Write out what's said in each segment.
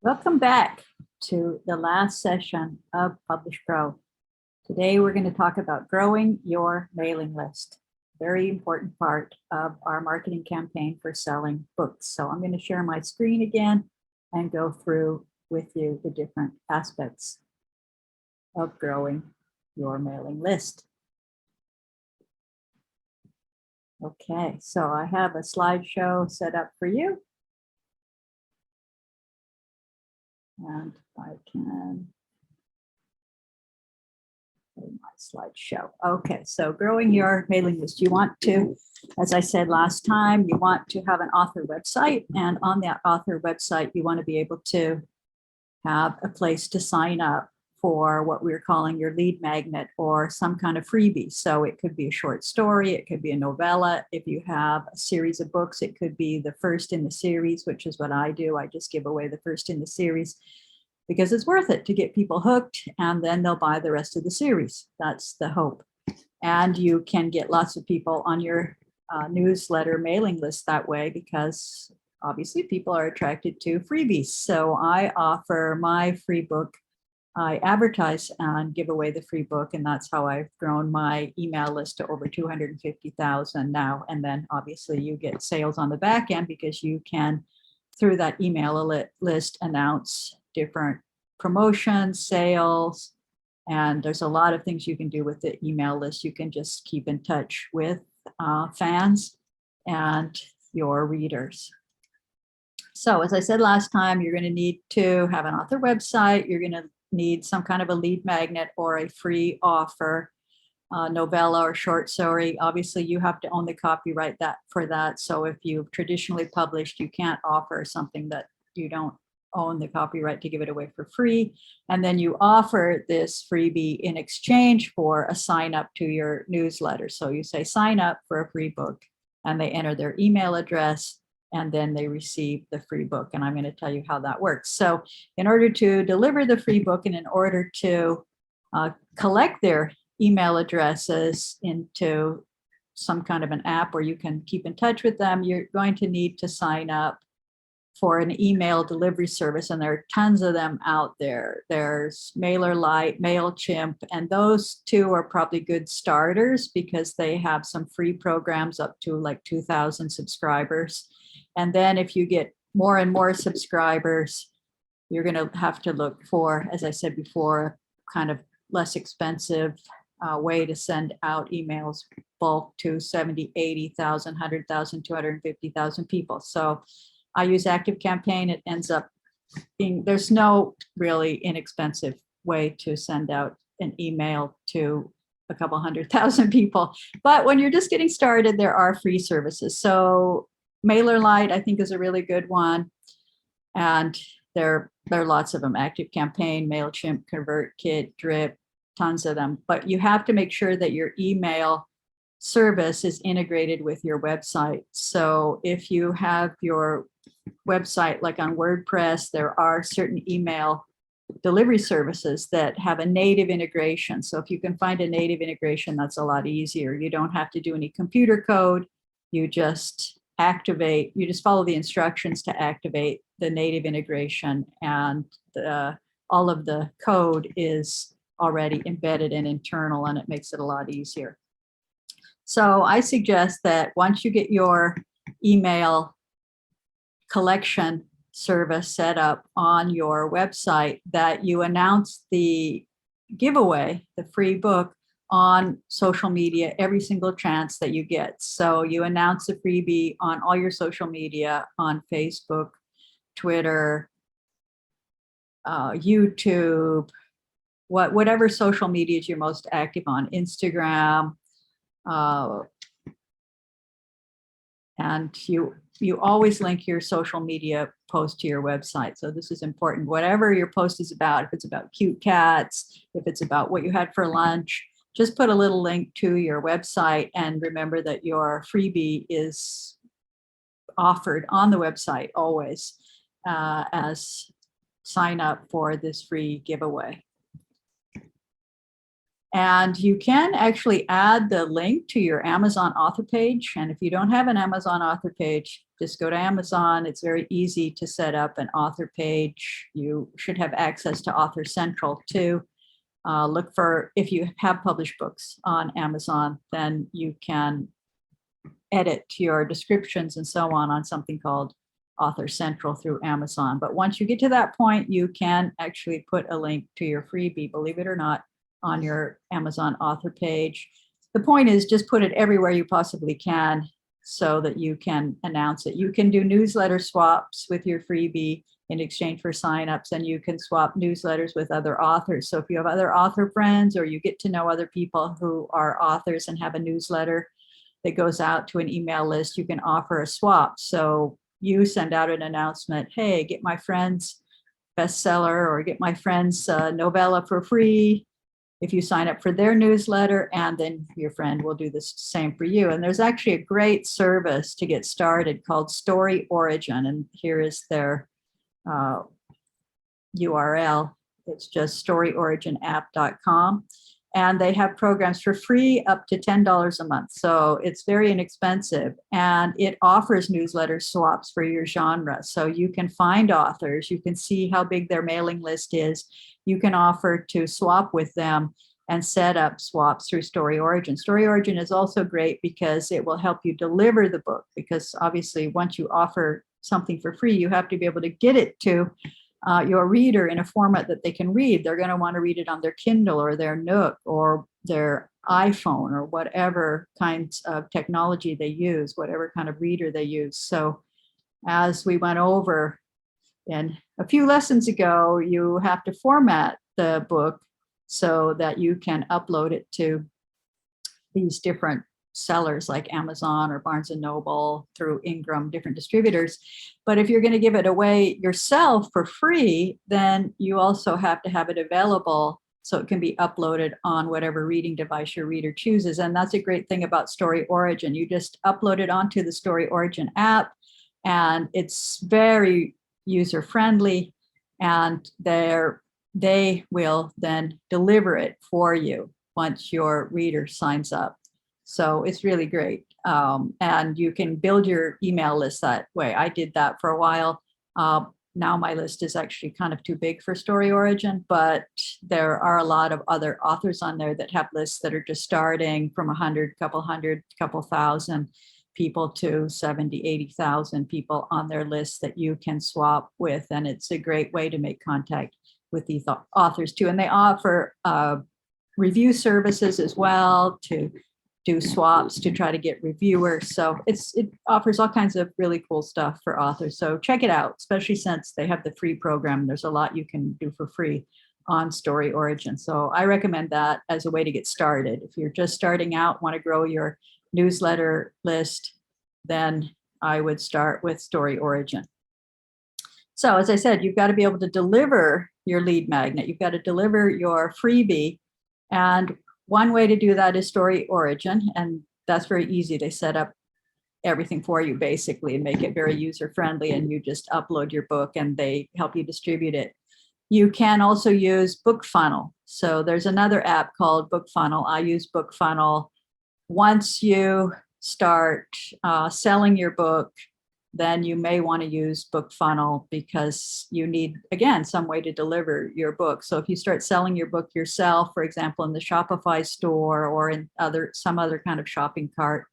Welcome back to the last session of Publish Grow. Today we're going to talk about growing your mailing list. Very important part of our marketing campaign for selling books. So I'm going to share my screen again and go through with you the different aspects of growing your mailing list. Okay, so I have a slideshow set up for you. And I can play my slideshow. Okay, so growing your mailing list. You want to, as I said last time, you want to have an author website. And on that author website, you want to be able to have a place to sign up for what we're calling your lead magnet or some kind of freebie. So it could be a short story, it could be a novella. If you have a series of books, it could be the first in the series, which is what I do. I just give away the first in the series because it's worth it to get people hooked, and then they'll buy the rest of the series. That's the hope. And you can get lots of people on your newsletter mailing list that way, because obviously people are attracted to freebies. So I offer my free book. I advertise and give away the free book, and that's how I've grown my email list to over 250,000 now. And then obviously you get sales on the back end because you can, through that email list, announce different promotions, sales, and there's a lot of things you can do with the email list. You can just keep in touch with fans and your readers. So as I said last time, you're going to need to have an author website. You're going to need some kind of a lead magnet or a free offer, novella or short story. Obviously, you have to own the copyright for that. So if you've traditionally published, you can't offer something that you don't own the copyright to give it away for free. And then you offer this freebie in exchange for a sign up to your newsletter. So you say sign up for a free book, and they enter their email address, and then they receive the free book. And I'm going to tell you how that works. So in order to deliver the free book and in order to collect their email addresses into some kind of an app where you can keep in touch with them, you're going to need to sign up for an email delivery service. And there are tons of them out there. There's MailerLite, MailChimp, and those two are probably good starters because they have some free programs up to like 2,000 subscribers. And then if you get more and more subscribers, you're going to have to look for, as I said before, kind of less expensive way to send out emails bulk to 70, 80,000, 100,000, 250,000 people. So I use ActiveCampaign. It ends up being, there's no really inexpensive way to send out an email to a couple 100,000 people. But when you're just getting started, there are free services. So MailerLite, I think, is a really good one. And there are lots of them: ActiveCampaign, MailChimp, ConvertKit, Drip, tons of them. But you have to make sure that your email service is integrated with your website. So if you have your website, like on WordPress, there are certain email delivery services that have a native integration. So if you can find a native integration, that's a lot easier. You don't have to do any computer code. You just follow the instructions to activate the native integration, and all of the code is already embedded and internal, and it makes it a lot easier. So I suggest that once you get your email collection service set up on your website, that you announce the giveaway, the free book, on social media every single chance that you get. So you announce the freebie on all your social media, on Facebook, Twitter, YouTube, whatever social media you're most active on, Instagram, and you always link your social media post to your website. So this is important. Whatever your post is about, if it's about cute cats, if it's about what you had for lunch, just put a little link to your website, and remember that your freebie is offered on the website always as sign up for this free giveaway. And you can actually add the link to your Amazon author page. And if you don't have an Amazon author page, just go to Amazon. It's very easy to set up an author page. You should have access to Author Central too. Look for, if you have published books on Amazon, then you can edit your descriptions and so on something called Author Central through Amazon. But once you get to that point, you can actually put a link to your freebie, believe it or not, on your Amazon author page. The point is just put it everywhere you possibly can so that you can announce it. You can do newsletter swaps with your freebie in exchange for signups, and you can swap newsletters with other authors. So if you have other author friends, or you get to know other people who are authors and have a newsletter that goes out to an email list, you can offer a swap. So you send out an announcement, hey, get my friend's bestseller or get my friend's novella for free if you sign up for their newsletter, and then your friend will do the same for you. And there's actually a great service to get started called Story Origin, and here is their URL. It's just storyoriginApp.com. And they have programs for free up to $10 a month. So it's very inexpensive. And it offers newsletter swaps for your genre. So you can find authors, you can see how big their mailing list is. You can offer to swap with them and set up swaps through Story Origin. Story Origin is also great because it will help you deliver the book, because obviously once you offer something for free, you have to be able to get it to your reader in a format that they can read. They're going to want to read it on their Kindle or their Nook or their iPhone or whatever kinds of technology they use, whatever kind of reader they use. So as we went over in a few lessons ago, you have to format the book so that you can upload it to these different sellers like Amazon or Barnes and Noble through Ingram, different distributors. But if you're going to give it away yourself for free, then you also have to have it available so it can be uploaded on whatever reading device your reader chooses. And that's a great thing about Story Origin. You just upload it onto the Story Origin app, and it's very user-friendly, and they will then deliver it for you once your reader signs up. So it's really great. And you can build your email list that way. I did that for a while. Now my list is actually kind of too big for Story Origin, but there are a lot of other authors on there that have lists that are just starting from 100, couple thousand people to 70, 80,000 people on their list that you can swap with. And it's a great way to make contact with these authors too. And they offer review services as well to do swaps to try to get reviewers. So it offers all kinds of really cool stuff for authors. So check it out, especially since they have the free program. There's a lot you can do for free on Story Origin. So I recommend that as a way to get started. If you're just starting out, want to grow your newsletter list, then I would start with Story Origin. So as I said, you've got to be able to deliver your lead magnet. You've got to deliver your freebie. And one way to do that is Story Origin, and that's very easy. They set up everything for you basically and make it very user-friendly, and you just upload your book and they help you distribute it. You can also use BookFunnel. So there's another app called BookFunnel. I use BookFunnel. Once you start selling your book, then you may want to use BookFunnel because you need, again, some way to deliver your book. So if you start selling your book yourself, for example, in the Shopify store or in some other kind of shopping cart,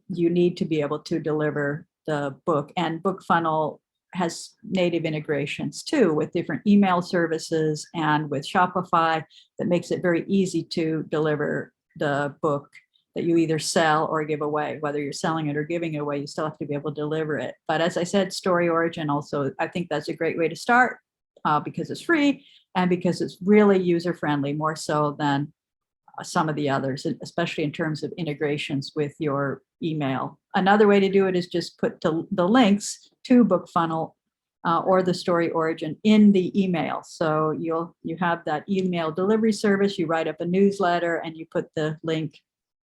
you need to be able to deliver the book. And BookFunnel has native integrations too with different email services and with Shopify that makes it very easy to deliver the book that you either sell or give away. Whether you're selling it or giving it away, you still have to be able to deliver it. But as I said, Story Origin also, I think that's a great way to start because it's free and because it's really user-friendly, more so than some of the others, especially in terms of integrations with your email. Another way to do it is just put the links to BookFunnel or the Story Origin in the email. So you have that email delivery service, you write up a newsletter and you put the link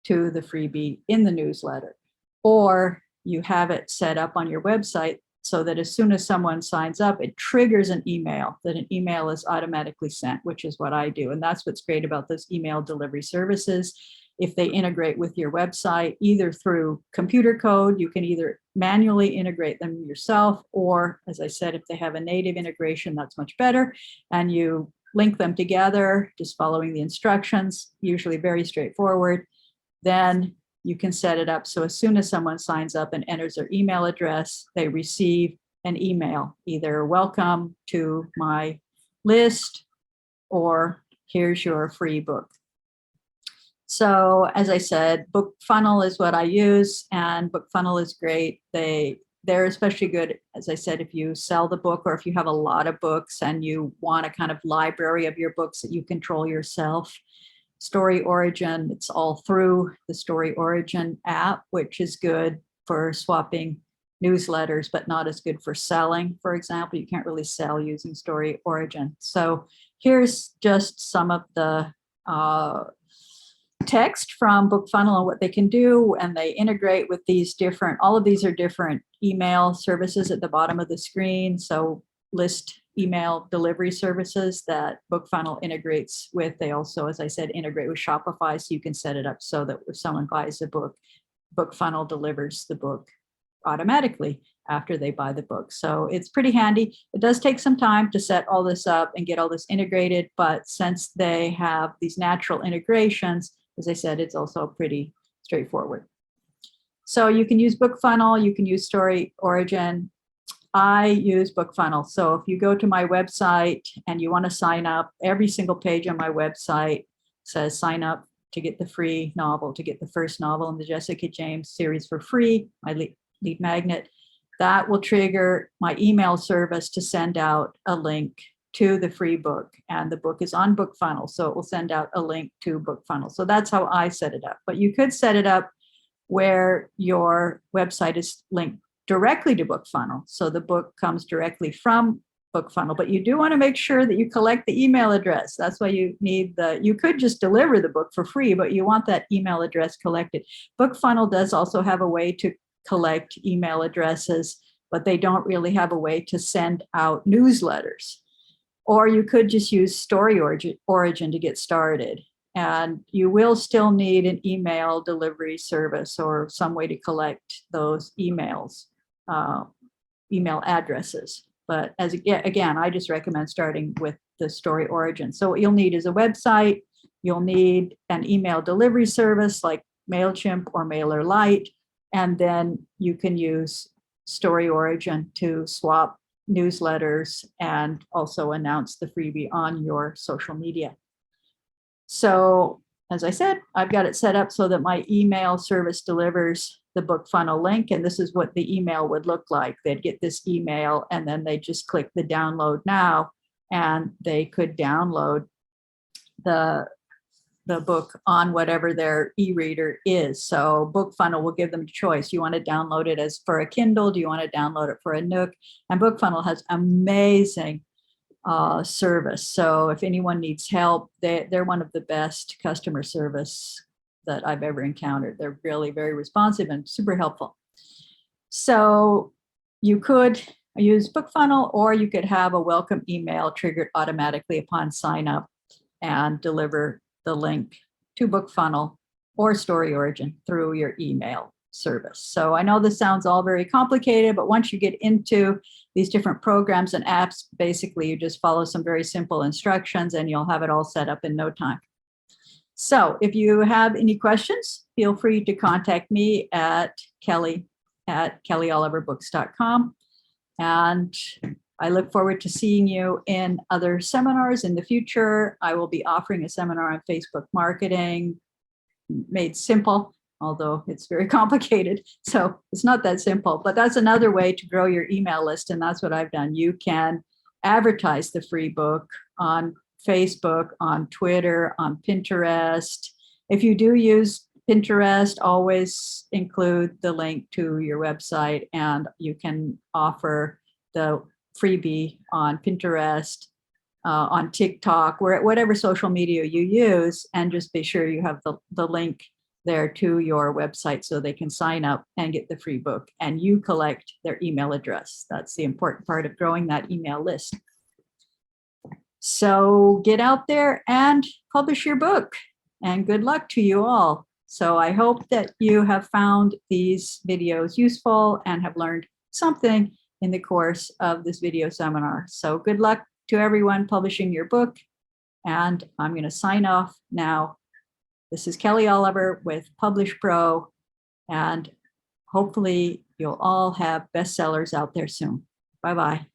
to the freebie in the newsletter, or you have it set up on your website so that as soon as someone signs up, it triggers an email, that an email is automatically sent, which is what I do. And that's what's great about those email delivery services. if they integrate with your website, either through computer code, you can either manually integrate them yourself, or as I said, if they have a native integration, that's much better. And you link them together, just following the instructions, usually very straightforward. Then you can set it up so as soon as someone signs up and enters their email address, they receive an email, either welcome to my list or here's your free book. So as I said, BookFunnel is what I use, and BookFunnel is great. They're especially good, as I said, if you sell the book or if you have a lot of books and you want a kind of library of your books that you control yourself. Story Origin, it's all through the Story Origin app, which is good for swapping newsletters, but not as good for selling. For example, you can't really sell using Story Origin. So here's just some of the text from BookFunnel and what they can do, and they integrate with these different, all of these are different email services at the bottom of the screen. So list email delivery services that BookFunnel integrates with. They also, as I said, integrate with Shopify, so you can set it up so that if someone buys a book, BookFunnel delivers the book automatically after they buy the book. So it's pretty handy. It does take some time to set all this up and get all this integrated, but since they have these natural integrations, as I said, it's also pretty straightforward. So you can use BookFunnel, you can use Story Origin. I use BookFunnel. So if you go to my website and you want to sign up, every single page on my website says sign up to get the free novel, to get the first novel in the Jessica James series for free, my lead magnet. That will trigger my email service to send out a link to the free book, and the book is on BookFunnel, so it will send out a link to BookFunnel. So that's how I set it up. But you could set it up where your website is linked directly to BookFunnel, so the book comes directly from BookFunnel. But you do want to make sure that you collect the email address. That's why you need you could just deliver the book for free, but you want that email address collected. BookFunnel does also have a way to collect email addresses, but they don't really have a way to send out newsletters. Or you could just use Story Origin to get started. And you will still need an email delivery service or some way to collect those emails, email addresses. But again, I just recommend starting with the Story Origin. So what you'll need is a website. You'll need an email delivery service like MailChimp or MailerLite. And then you can use Story Origin to swap newsletters and also announce the freebie on your social media. So as I said, I've got it set up so that my email service delivers the BookFunnel link, and this is what the email would look like. They'd get this email and then they just click the download now, and they could download the book on whatever their e-reader is. So BookFunnel will give them a choice. You want to download it as for a Kindle? Do you want to download it for a Nook? And BookFunnel has amazing service. So if anyone needs help, they're one of the best customer service that I've ever encountered. They're really very responsive and super helpful. So you could use BookFunnel, or you could have a welcome email triggered automatically upon sign up and deliver the link to BookFunnel or Story Origin through your email service. So I know this sounds all very complicated, but once you get into these different programs and apps, basically you just follow some very simple instructions and you'll have it all set up in no time. So if you have any questions, feel free to contact me at kelly@kellyoliverbooks.com. And I look forward to seeing you in other seminars in the future. I will be offering a seminar on Facebook marketing made simple, although it's very complicated. So it's not that simple, but that's another way to grow your email list. And that's what I've done. You can advertise the free book on Facebook, on Twitter, on Pinterest. If you do use Pinterest, always include the link to your website, and you can offer the freebie on Pinterest, on TikTok, whatever social media you use, and just be sure you have the link there to your website so they can sign up and get the free book, and you collect their email address. That's the important part of growing that email list. So get out there and publish your book, and good luck to you all. So I hope that you have found these videos useful and have learned something in the course of this video seminar. So good luck to everyone publishing your book. And I'm going to sign off now. This is Kelly Oliver with Publish Pro, and hopefully you'll all have bestsellers out there soon. Bye-bye.